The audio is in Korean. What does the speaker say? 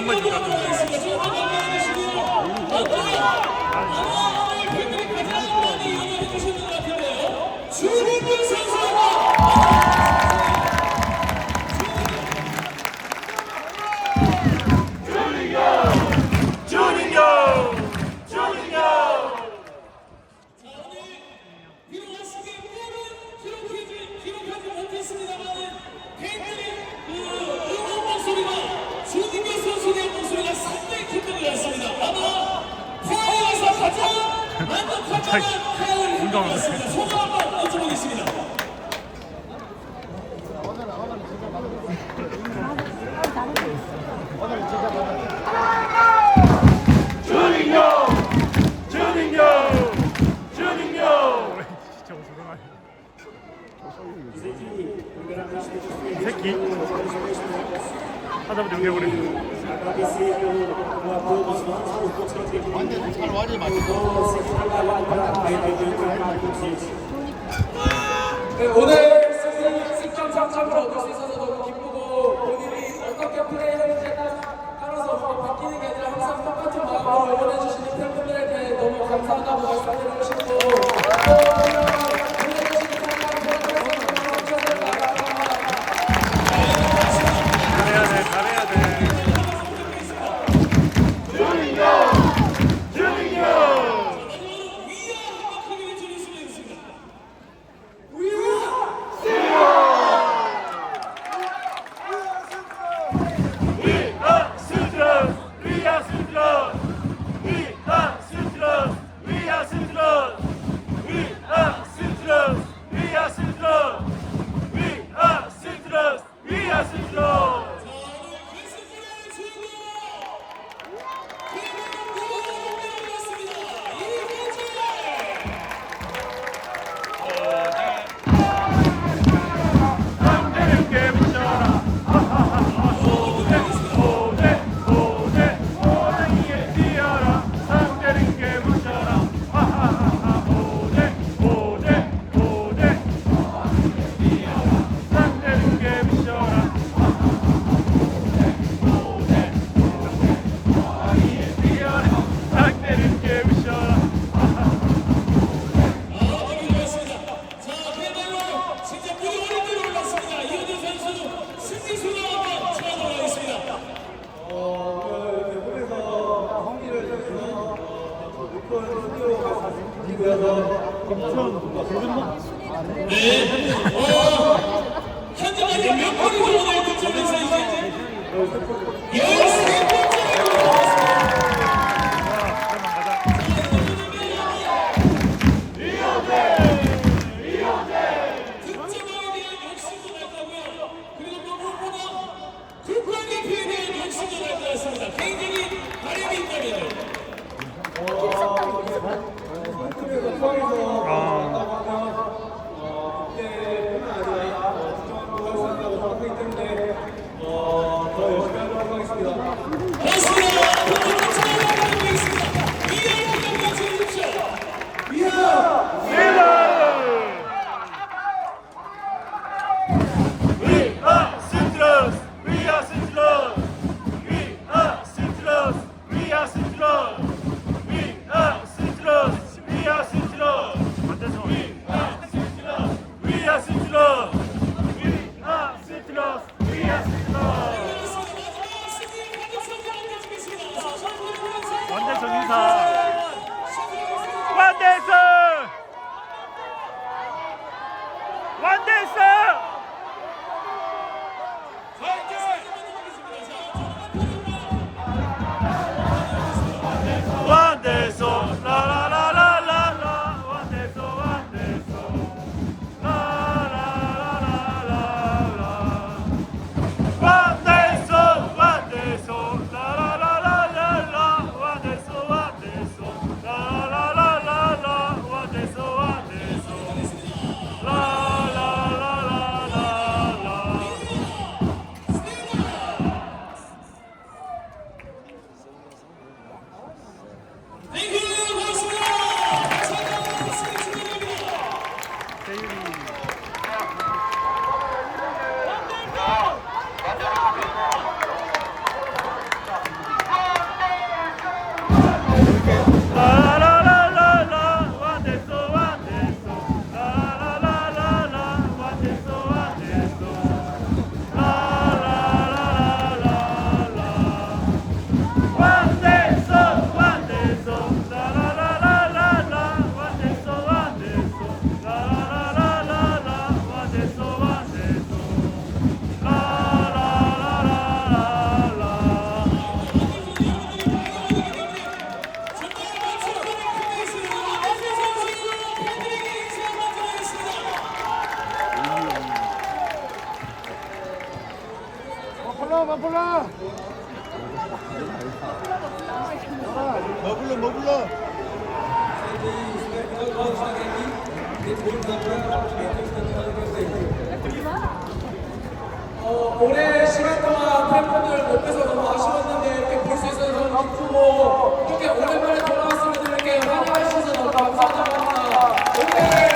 한번 줄 것 같은데. 소감 한번 여쭤보겠습니다. 이 새끼 하다못해 응해버리네. 완전 잘 와리 맞고. 오늘 승점 3점을 얻을 수 있어서 너무 기쁘고 본인이 어떻게 플레이하는지에 따라서 바뀌는 게 아니라 항상 똑같은 마음으로 응원해주시는 팬분들에게 너무 감사하다고 말씀드리고 싶고 현재까지 몇 번이 오늘 득점에서 이제 13번째 완대선 인사. 완대선. 완대선. 완대선 라라라라라라 완대선 완대선 라라라라라라 완대선 완대선 라라라라라라 완대선 완대선 라라라라라라 완대선 완대선 라라라라라라 뭐 불러? 오랜 시간 동안 팬분들 못 뵈서 너무 아쉬웠는데 이렇게 볼 수 있어서 너무 기쁘고 이렇게 오랜만에 돌아왔으면 이렇게 환영해 주셔서 너무 감사합니다. 오늘